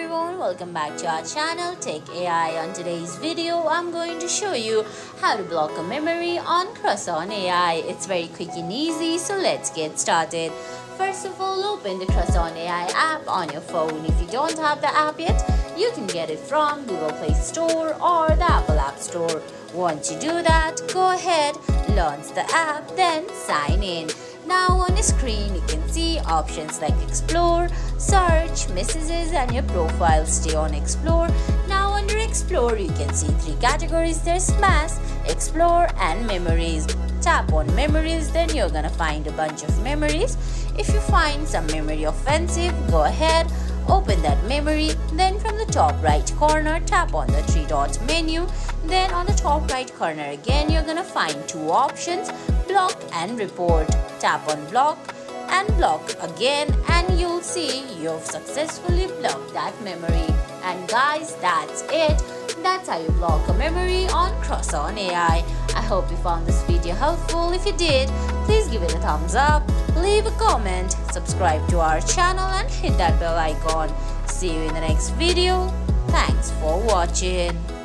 everyone, welcome back to our channel Tech AI. On today's video, I'm going to show you how to block a memory on CrushOn AI. It's very quick and easy, so let's get started. First of all, open the CrushOn AI app on your phone. If you don't have the app yet, you can get it from Google Play Store or the Apple App Store. Once you do that, go ahead, launch the app, then sign in. Now on the screen, you can see options like Explore, Search, Messages, and your profile. Stay on Explore. Now under Explore, you can see three categories. There's Mass, Explore, and Memories. Tap on Memories, then you're gonna find a bunch of memories. If you find some memory offensive, go ahead, open that memory. Then from the top right corner, tap on the three dot menu. Then on the top right corner again, you're gonna find two options, Block and Report. Tap on Block and Block again, and you'll see you've successfully blocked that memory. And guys, that's it. That's how you block a memory on CrushOn AI. I hope you found this video helpful. If you did, please give it a thumbs up, leave a comment, subscribe to our channel, and hit that bell icon. See you in the next video. Thanks for watching.